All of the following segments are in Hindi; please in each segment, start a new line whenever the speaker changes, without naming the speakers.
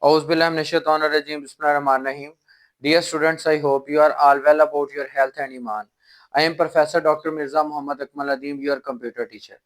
Auzubillahiminash-shaytanir-rajim. Bismillahir-rahmanir-rahim. Dear students, I hope you are all well about your health and iman. I am Professor Dr. Mirza Muhammad Akmal Adim, your computer teacher.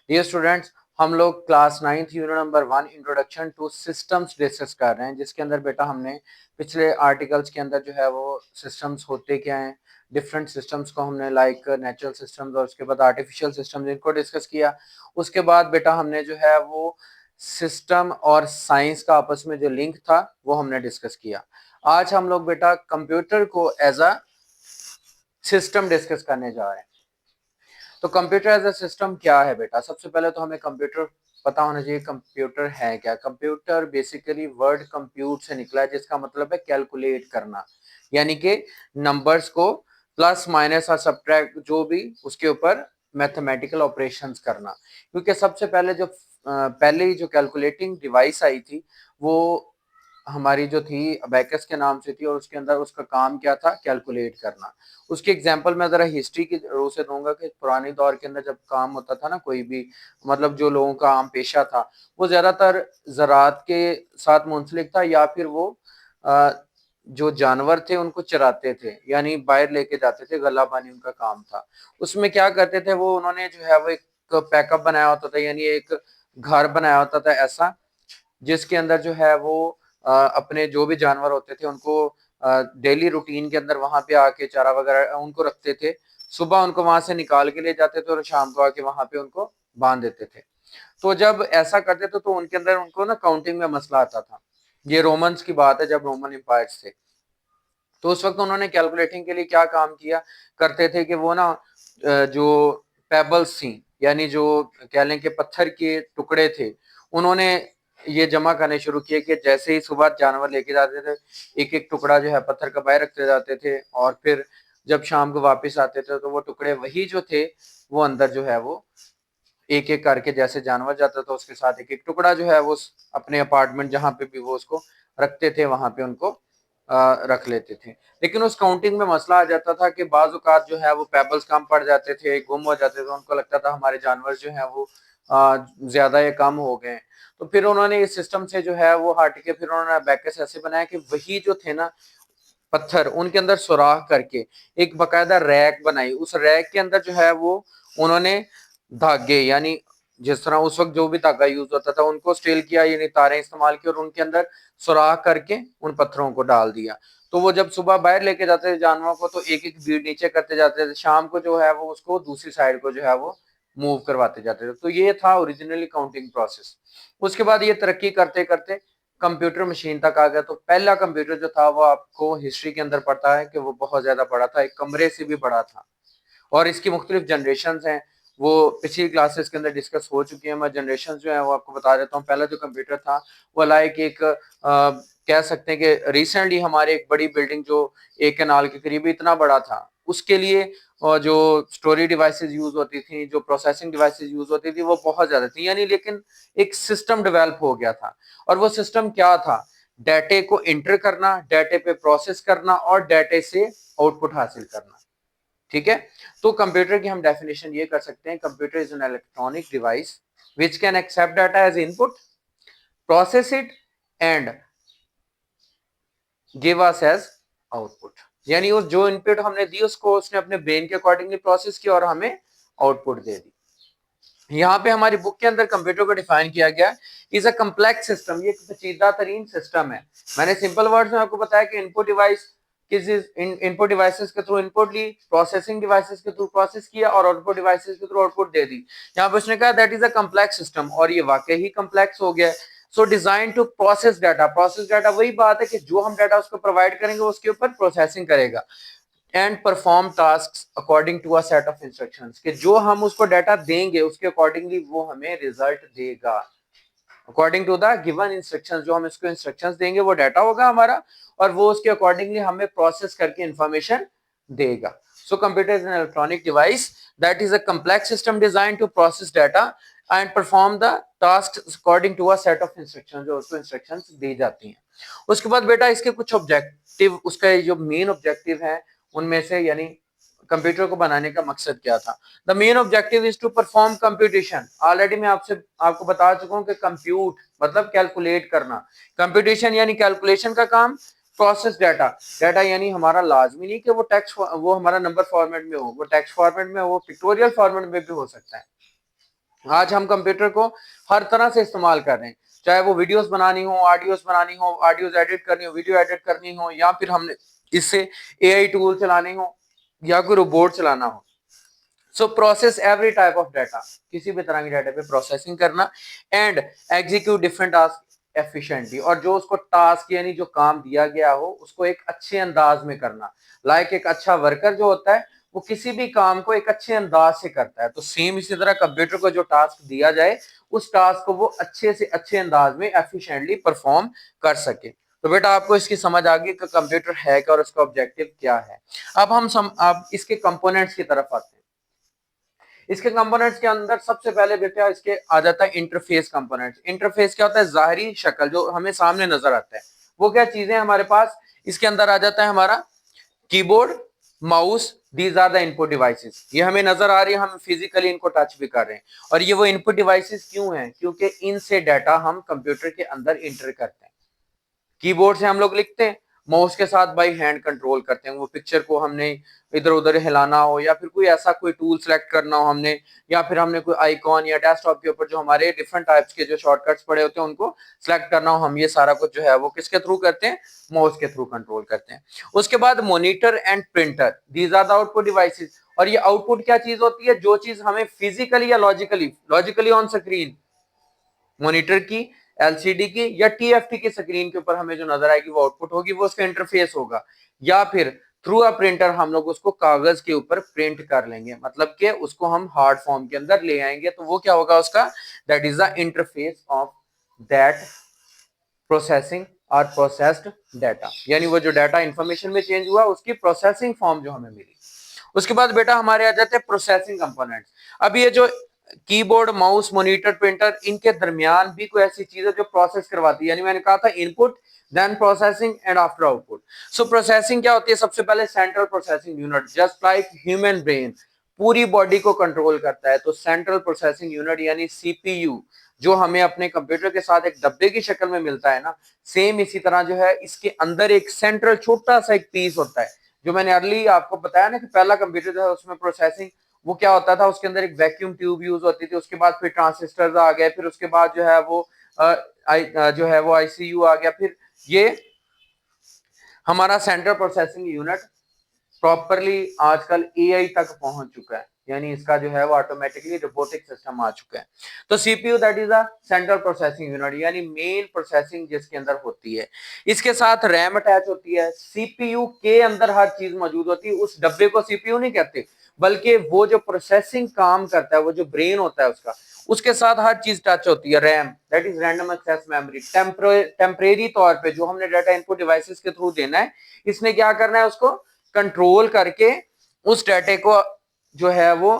Dear students, हम लोग class 9th unit number 1 introduction to systems discuss कर रहे हैं, जिसके अंदर बेटा हमने पिछले आर्टिकल्स के अंदर जो है वो सिस्टम्स होते क्या हैं, डिफरेंट सिस्टम्स को हमने लाइक नेचुरल सिस्टम्स और उसके बाद आर्टिफिशियल सिस्टम्स इनको डिस्कस किया। उसके बाद बेटा हमने जो है वो सिस्टम और साइंस का आपस में जो लिंक था वो हमने डिस्कस किया। आज हम लोग बेटा कंप्यूटर को एज अ सिस्टम डिस्कस करने जा रहे हैं। तो कंप्यूटर एज अ सिस्टम क्या है बेटा? सबसे पहले तो हमें कंप्यूटर पता होना चाहिए कंप्यूटर है क्या। कंप्यूटर बेसिकली वर्ड कंप्यूट से निकला है, जिसका मतलब है कैलकुलेट करना, यानी कि नंबर्स को प्लस माइनस और सब्ट्रैक्ट जो भी उसके ऊपर मैथमेटिकल ऑपरेशंस करना। क्योंकि सबसे पहले जो पहले जो कैलकुलेटिंग डिवाइस आई थी वो हमारी जो थी अबैकस के नाम से थी, और उसके अंदर उसका काम क्या था? कैलकुलेट करना। उसकी एग्जांपल मैं जरा हिस्ट्री की रो से दूंगा कि पुराने दौर के अंदर जब काम होता था ना, कोई भी मतलब जो लोगों का आम पेशा था वो ज्यादातर ज़राअत के साथ मुंसलिक था, या फिर वो अ, जो जानवर थे उनको चराते थे, यानी बाहर लेके जाते थे, गला पानी उनका काम था। उसमें क्या करते थे वो, उन्होंने जो है वो एक पैकअप बनाया होता था, यानी एक घर बनाया होता था ऐसा, जिसके अंदर जो है वो अपने जो भी जानवर होते थे उनको डेली रूटीन के अंदर वहां पे आके चारा वगैरह उनको रखते थे। सुबह उनको वहां से निकाल के ले जाते थे और शाम को आके वहां पे उनको बांध देते थे। तो जब ऐसा करते थे तो उनके अंदर उनको ना काउंटिंग में मसला आता था। ये रोमन्स की बात है, जब रोमन एम्पायर्स थे। तो उस वक्त उन्होंने कैलकुलेटिंग के लिए क्या काम किया करते थे कि वो ना जो पेबल्स थी, यानी जो कह लें कि पत्थर के टुकड़े थे, उन्होंने ये जमा करने शुरू किए कि जैसे ही सुबह जानवर लेके जाते थे एक एक टुकड़ा जो है पत्थर का बाहर रखते जाते थे, और फिर जब शाम को वापस आते थे तो वो टुकड़े वही जो थे वो अंदर जो है वो एक एक करके, जैसे जानवर जाता था उसके साथ एक एक टुकड़ा जो है वो अपने अपार्टमेंट जहां पे भी वो उसको रखते थे वहां पे उनको रख लेते थे। लेकिन उस काउंटिंग में मसला आ जाता था कि बाज औकात जो है वो पेबल्स कम पड़ जाते थे, गुम हो जाते थे, उनको लगता था हमारे जानवर जो है वो ज्यादा या कम हो गए। तो फिर उन्होंने इस सिस्टम से जो है वो हट के फिर उन्होंने बैकस ऐसे बनाया कि वही जो थे ना पत्थर, उनके अंदर सुराख करके एक बकायदा रैक बनाई। उस रैक के अंदर जो है वो उन्होंने धागे, यानी जिस तरह उस वक्त जो भी धागा यूज होता था उनको स्टील किया, यानी तारें इस्तेमाल की और उनके अंदर सुराख करके उन पत्थरों को डाल दिया। तो वो जब सुबह बाहर लेके जाते थे जानवरों को तो एक एक भीड़ नीचे करते जाते थे, शाम को जो है वो उसको दूसरी साइड को जो है वो मूव करवाते जाते थे। तो ये था ओरिजिनली काउंटिंग प्रोसेस। उसके बाद ये तरक्की करते करते कंप्यूटर मशीन तक आ गया। तो पहला कंप्यूटर जो था वो आपको हिस्ट्री के अंदर पता है कि वो बहुत ज्यादा बड़ा था, एक कमरे से भी बड़ा था, और इसकी मुख्तलिफ जनरेशन हैं, वो पिछली क्लासेस के अंदर डिस्कस हो चुकी है। मैं जनरेशन जो है वो आपको बता देता हूँ। पहला जो कंप्यूटर था वो लाइक एक कह सकते हैं कि रिसेंटली हमारे एक बड़ी बिल्डिंग जो एक कैनाल के करीब इतना बड़ा था, उसके लिए जो स्टोरी डिवाइसेस यूज होती थी, जो प्रोसेसिंग डिवाइसेस यूज होती थी वो बहुत ज्यादा थी, यानी लेकिन एक सिस्टम डेवलप हो गया था। और वो सिस्टम क्या था? डाटे को इंटर करना, डाटे पे प्रोसेस करना और डाटे से आउटपुट हासिल करना। ठीक है। तो कंप्यूटर की हम डेफिनेशन ये कर सकते हैं, computer is an electronic device which can accept data as input, process it and give us as output. यानी उस जो इनपुट हमने दी उसको उसने अपने ब्रेन के अकॉर्डिंगली प्रोसेस किया और हमें आउटपुट दे दी। यहाँ पे हमारी बुक के अंदर कंप्यूटर को डिफाइन किया गया इज अ कम्प्लेक्स सिस्टम, ये एक पेचीदा तरीन सिस्टम है। मैंने सिंपल वर्ड्स में आपको बताया कि इनपुट डिवाइस किस इनपुट डिवाइसेस के थ्रू इनपुट ली, प्रोसेसिंग डिवाइसेस के थ्रू प्रोसेस किया और आउटपुट डिवाइसेस के थ्रू आउटपुट दे दी। यहाँ पे उसने कहा that is a complex system, और ये वाकई ही कम्प्लेक्स हो गया। So design to process data, process data वही बात है कि जो हम डाटा उसको प्रोवाइड करेंगे उसके ऊपर प्रोसेसिंग करेगा। And perform task according to a set of instructions, कि जो हम उसको डाटा देंगे उसके अकॉर्डिंगली वो हमें रिजल्ट देगा। According to the given instructions, जो हम इसको इंस्ट्रक्शंस देंगे वो डाटा होगा हमारा, और वो उसके अकॉर्डिंगली हमें प्रोसेस करके इंफॉर्मेशन देगा। So computer is an electronic device that is a complex system design to process data and perform the task according to a set of instructions, जो उसको इंस्ट्रक्शंस दी जाती हैं। उसके बाद बेटा इसके कुछ ऑब्जेक्टिव, उसका जो मेन ऑब्जेक्टिव है उनमें से, यानी कंप्यूटर को बनाने का मकसद क्या था? The main objective is to perform computation. Already मैं आपको बता चुका हूं कि कंप्यूट मतलब कैलकुलेट करना, कंप्यूटेशन यानी कैलकुलेशन का काम, प्रोसेस डाटा, डाटा यानी हमारा लाजमी नहीं कि वो टेक्स्ट, वो हमारा नंबर फॉर्मेट में हो, वो टेक्स्ट फॉर्मेट में, वो पिक्टोरियल फॉर्मेट में भी हो सकता है। आज हम कंप्यूटर को हर तरह से इस्तेमाल कर रहे हैं, चाहे वो वीडियोस बनानी हो, ऑडियोस बनानी हो, ऑडियोस एडिट करनी हो, वीडियो एडिट करनी हो, या फिर हमने इससे एआई टूल चलाने हो या कोई रोबोट चलाना हो। So process every type of data, किसी भी तरह की डाटा पे प्रोसेसिंग करना, and execute different task efficiently, और जो उसको टास्क यानी जो काम दिया गया हो उसको एक अच्छे अंदाज में करना। लाइक एक अच्छा वर्कर जो होता है वो किसी भी काम को एक अच्छे अंदाज से करता है, तो सेम इसी तरह कंप्यूटर को जो टास्क दिया जाए उस टास्क को वो अच्छे से अच्छे अंदाज में एफिशिएंटली परफॉर्म कर सके। तो बेटा आपको इसकी समझ आ गई कि कंप्यूटर है क्या और उसका ऑब्जेक्टिव क्या है। अब इसके कंपोनेंट्स की तरफ आते हैं। इसके कंपोनेंट्स के अंदर सबसे पहले बेटा इसके आ जाता है इंटरफेस कंपोनेंट्स। इंटरफेस क्या होता है? जाहिरी शक्ल जो हमें सामने नजर आता है, वो क्या चीजें हमारे पास इसके अंदर आ जाता है? हमारा keyboard, mouse, these are the input devices. ये हमें नजर आ रही है, हम फिजिकली इनको टच भी कर रहे हैं। और ये वो इनपुट डिवाइसेस क्यों हैं? क्योंकि इनसे डाटा हम कंप्यूटर के अंदर इंटर करते हैं। कीबोर्ड से हम लोग लिखते हैं, माउस के साथ बाई हैंड कंट्रोल करते हैं, वो पिक्चर को हमने इधर उधर हिलाना हो या फिर कोई ऐसा कोई टूल सेलेक्ट करना हो हमने, या फिर हमने कोई आइकॉन या डेस्कटॉप के ऊपर जो हमारे डिफरेंट टाइप्स के जो शॉर्टकट्स पड़े होते हैं उनको सेलेक्ट करना हो, हम ये सारा कुछ जो है वो किसके थ्रू करते हैं? माउस के थ्रू कंट्रोल करते हैं। उसके बाद monitor and printer, these are the output devices. और ये आउटपुट क्या चीज होती है? जो चीज हमें फिजिकली या लॉजिकली ऑन स्क्रीन, मॉनिटर की, एलसीडी की या टीएफटी की स्क्रीन के ऊपर हमें जो नजर आएगी वो आउटपुट होगी, वो उसका इंटरफेस होगा। या फिर थ्रू अ प्रिंटर हम लोग उसको कागज के ऊपर प्रिंट कर लेंगे, मतलब कि उसको हम हार्ड फॉर्म के अंदर ले आएंगे, तो वो क्या होगा उसका? That is the interface of that processing और प्रोसेस्ड डाटा, यानी वो जो डाटा इंफॉर्मेशन में चेंज हुआ उसकी प्रोसेसिंग फॉर्म जो हमें मिली। उसके बाद बेटा हमारे आ जाते हैं प्रोसेसिंग कंपोनेंट्स। अब ये जो कीबोर्ड, माउस, मॉनिटर, प्रिंटर, इनके दरमियान भी कोई ऐसी चीज है जो प्रोसेस करवाती है, यानी मैंने कहा था input then processing and after output. So processing क्या होती है? सबसे पहले central processing unit, just like human brain पूरी बॉडी को कंट्रोल करता है, तो सेंट्रल प्रोसेसिंग यूनिट यानी सीपीयू जो हमें अपने कंप्यूटर के साथ एक डब्बे की शक्ल में मिलता है ना, सेम इसी तरह जो है इसके अंदर एक सेंट्रल छोटा सा एक पीस होता है। जो मैंने अर्ली आपको बताया ना कि पहला कंप्यूटर जो है उसमें प्रोसेसिंग, वो क्या होता था? उसके अंदर एक वैक्यूम ट्यूब यूज होती थी, उसके बाद फिर ट्रांजिस्टर आ गए, फिर उसके बाद जो है वो जो है वो आईसीयू आ गया, फिर ये हमारा सेंट्रल प्रोसेसिंग यूनिट प्रॉपरली आजकल एआई तक पहुंच चुका है, यानी इसका जो है वो ऑटोमेटिकली रोबोटिक सिस्टम आ चुका है। तो CPU that is a central processing unit, यानी मेन प्रोसेसिंग जिसके अंदर होती है। इसके साथ रैम अटैच होती है, सीपीयू के अंदर हर चीज मौजूद होती है। उस डब्बे को सीपीयू नहीं कहते, बल्कि वो जो प्रोसेसिंग काम करता है, वो जो ब्रेन होता है उसका, उसके साथ हर चीज टच होती है। RAM that is random access memory, temporary तौर पे जो हमने डाटा इनपुट डिवाइसेस के थ्रू देना है, इसने क्या करना है? उसको कंट्रोल करके उस डाटे को जो है वो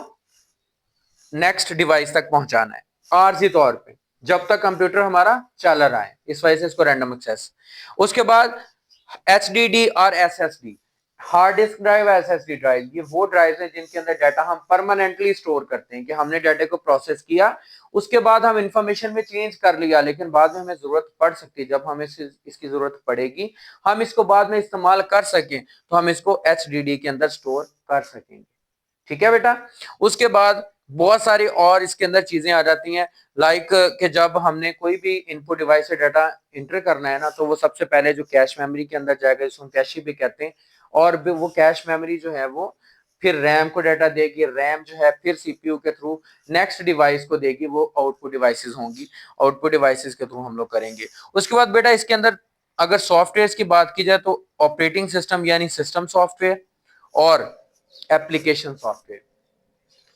नेक्स्ट डिवाइस तक पहुंचाना है आरजी तौर पे, जब तक कंप्यूटर हमारा चल रहा है, इस वजह से इसको रैंडम एक्सेस। उसके बाद एचडीडी और SSD, hard disk drive, SSD drive, ये वो ड्राइव हैं जिनके अंदर डाटा हम परमानेंटली स्टोर करते हैं, कि हमने डाटा को प्रोसेस किया, उसके बाद हम इंफॉर्मेशन में चेंज कर लिया, लेकिन बाद में हमें जरूरत पड़ सकती है, जब हमें इसकी जरूरत पड़ेगी हम इसको बाद में इस्तेमाल कर सकें, तो हम इसको एचडीडी के अंदर स्टोर कर सकेंगे। ठीक है बेटा। उसके बाद बहुत सारी और इसके अंदर चीजें आ जाती हैं, लाइक कि जब हमने कोई भी इनपुट डिवाइस से डाटा इंटर करना है ना, तो वो सबसे पहले जो कैश मेमोरी के अंदर जाएगा, जिसको कैश भी कहते हैं, और वो कैश मेमोरी जो है वो फिर रैम को डाटा देगी, रैम जो है फिर सीपीयू के थ्रू नेक्स्ट डिवाइस को देगी, वो आउटपुट डिवाइसेस होंगी, आउटपुट डिवाइसेस के थ्रू हम लोग करेंगे। उसके बाद बेटा इसके अंदर अगर सॉफ्टवेयर की बात की जाए तो ऑपरेटिंग सिस्टम यानी सिस्टम सॉफ्टवेयर और एप्लीकेशन सॉफ्टवेयर,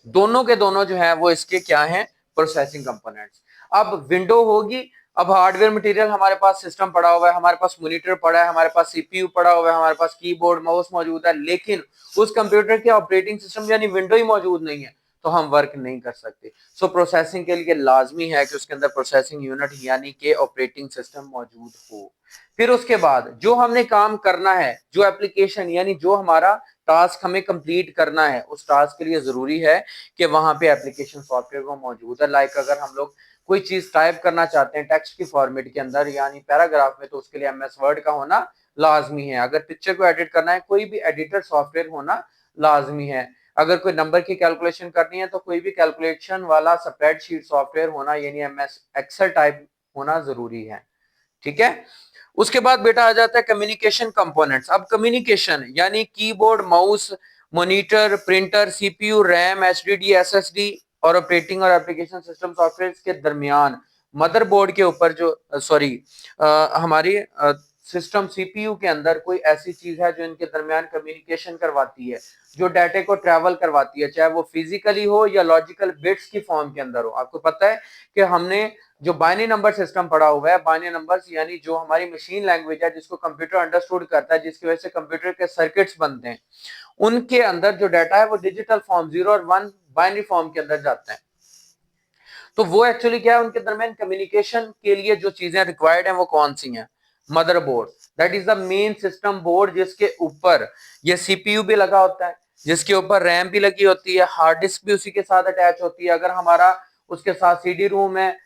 दोनों के दोनों जो है वो इसके क्या हैं? Processing components. अब विंडो होगी, अब हार्डवेयर मटेरियल हमारे पास सिस्टम पड़ा हुआ है, हमारे पास मॉनिटर पड़ा है, हमारे पास सीपीयू पड़ा हुआ है, हमारे पास कीबोर्ड, माउस मौजूद है, लेकिन उस कंप्यूटर के ऑपरेटिंग सिस्टम यानी विंडो ही मौजूद नहीं है, तो हम वर्क नहीं कर सकते। सो प्रोसेसिंग के लिए लाजमी है कि उसके अंदर प्रोसेसिंग यूनिट यानी कि ऑपरेटिंग सिस्टम मौजूद हो। फिर उसके बाद जो हमने काम करना है, जो एप्लीकेशन यानी जो हमारा टास्क हमें कंप्लीट करना है, उस टास्क के लिए जरूरी है कि वहां पे एप्लीकेशन सॉफ्टवेयर वो मौजूद है। लाइक अगर हम लोग कोई चीज टाइप करना चाहते हैं टेक्स्ट की फॉर्मेट के अंदर यानी पैराग्राफ में, तो उसके लिए एमएस वर्ड का होना लाजमी है। अगर पिक्चर को एडिट करना है, कोई भी एडिटर सॉफ्टवेयर होना लाजमी है। अगर कोई नंबर की कैलकुलेशन करनी है तो कोई भी कैलकुलेशन वाला स्प्रेडशीट सॉफ्टवेयर होना यानी एमएस एक्सेल टाइप होना जरूरी है। ठीक है। उसके बाद बेटा आ जाता है कम्युनिकेशन कंपोनेंट्स। अब कम्युनिकेशन यानी keyboard, mouse, monitor, printer, CPU, RAM, HDD, SSD और ऑपरेटिंग और एप्लीकेशन सिस्टम सॉफ्टवेयर के दरमियान मदरबोर्ड के ऊपर जो सॉरी हमारी सिस्टम सीपीयू के अंदर कोई ऐसी चीज है जो इनके दरमियान कम्युनिकेशन करवाती है, जो डाटे को ट्रैवल करवाती है, चाहे वो फिजिकली हो या लॉजिकल बिट्स की फॉर्म के अंदर हो। आपको पता है कि हमने जो बाइनरी नंबर सिस्टम पढ़ा हुआ है, बाइनरी नंबर्स यानी जो हमारी मशीन लैंग्वेज है जिसको कंप्यूटर अंडरस्टूड करता है, जिसकी वजह से कंप्यूटर के सर्किट्स बनते हैं, उनके अंदर जो डाटा है वो डिजिटल फॉर्म 0 और 1 बाइनरी फॉर्म के अंदर जाता है। तो वो एक्चुअली क्या है, उनके दरमियान कम्युनिकेशन के लिए जो चीजें रिक्वायर्ड हैं वो कौन सी हैं? Motherboard, that is the main system board, जिसके ऊपर ये सीपीयू भी लगा होता है, जिसके ऊपर रैम भी लगी होती है, हार्ड डिस्क भी उसी के साथ अटैच होती है। अगर हमारा उसके साथ सीडी रूम है,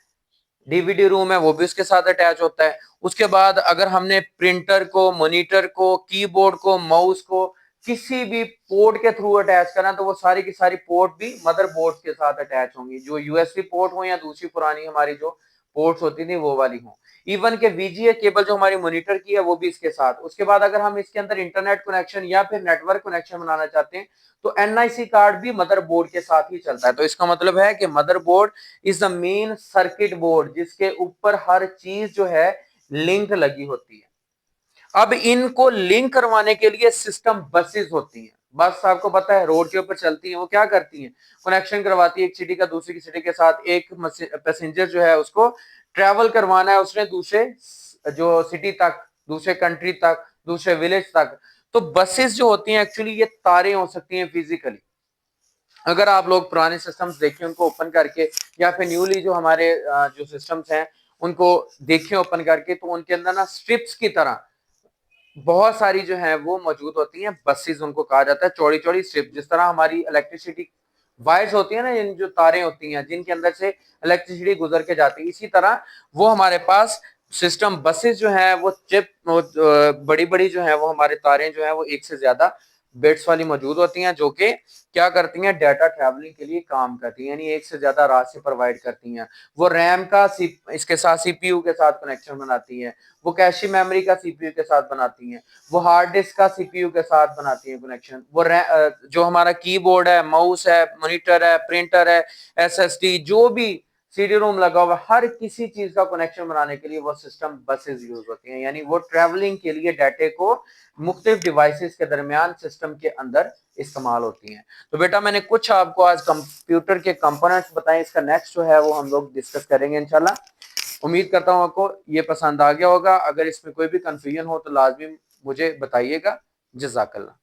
डीवीडी रूम है, वो भी उसके साथ अटैच होता है। उसके बाद अगर हमने प्रिंटर को, मॉनिटर को, कीबोर्ड को, माउस को किसी भी पोर्ट के थ्रू अटैच करना, तो वो सारी की सारी पोर्ट भी मदरबोर्ड के साथ अटैच होंगी, जो यूएसबी पोर्ट हो या दूसरी पुरानी हमारी जो पोर्ट्स होती थी वो वाली हो। इवन के वीजीए केबल जो हमारी मॉनिटर की है वो भी इसके साथ। उसके बाद अगर हम इसके अंदर इंटरनेट कनेक्शन या फिर नेटवर्क कनेक्शन बनाना चाहते हैं तो एनआईसी कार्ड भी मदरबोर्ड के साथ ही चलता है। तो इसका मतलब है कि motherboard is the main circuit board, जिसके ऊपर हर चीज जो है लिंक लगी होती है। अब इनको लिंक करवाने के लिए सिस्टम बसेस होती हैं। बस आपको पता है रोड के ऊपर चलती हैं, वो क्या करती हैं? कनेक्शन करवाती है एक सिटी का दूसरी की सिटी के साथ। एक पैसेंजर जो है उसको ट्रेवल करवाना है उसने दूसरे जो सिटी तक, दूसरे कंट्री तक, दूसरे विलेज तक। तो बसेस जो होती हैं एक्चुअली ये तारें हो सकती हैं फिजिकली। अगर आप लोग पुराने सिस्टम्स देखें उनको ओपन करके, या फिर न्यूली जो हमारे जो सिस्टम्स हैं उनको देखें ओपन करके, तो उनके अंदर ना स्ट्रिप्स की तरह बहुत सारी जो है वो मौजूद होती हैं। बसेस उनको कहा जाता है, चौड़ी चौड़ी स्ट्रिप। जिस तरह हमारी इलेक्ट्रिसिटी वायर्स होती है ना, जो तारें होती हैं जिनके अंदर से इलेक्ट्रिसिटी गुजर के जाती है, इसी तरह वो हमारे पास सिस्टम बसेस जो है वो चिप बड़ी बड़ी जो है वो हमारे तारें जो है वो एक से ज्यादा बिट्स वाली मौजूद होती हैं, जो कि क्या करती हैं? डाटा ट्रैवलिंग के लिए काम करती हैं, यानी एक से ज्यादा रास्ते प्रोवाइड करती हैं। वो रैम का इसके साथ सीपीयू के साथ कनेक्शन बनाती हैं, वो कैशे मेमोरी का सीपीयू के साथ बनाती हैं, वो हार्ड डिस्क का सीपीयू के साथ बनाती हैं कनेक्शन। वो जो हमारा कीबोर्ड है, माउस है, मॉनिटर है, प्रिंटर है, एसएसडी, जो भी सीडी रोम लगा हुआ, हर किसी चीज का कनेक्शन बनाने के लिए वो सिस्टम बसेस यूज होती हैं, यानी वो ट्रैवलिंग के लिए डाटे को मुख्तलिफ डिवाइसेस के दरमियान सिस्टम के अंदर इस्तेमाल होती हैं। तो बेटा मैंने कुछ आपको आज कंप्यूटर के कंपोनेंट्स बताए, इसका नेक्स्ट जो है वो हम लोग डिस्कस करेंगे इंशाल्लाह। उम्मीद करता हूं आपको ये पसंद आ गया होगा। अगर इसमें कोई भी कंफ्यूजन हो तो लाजमी मुझे बताइएगा। जज़ाकल्लाह।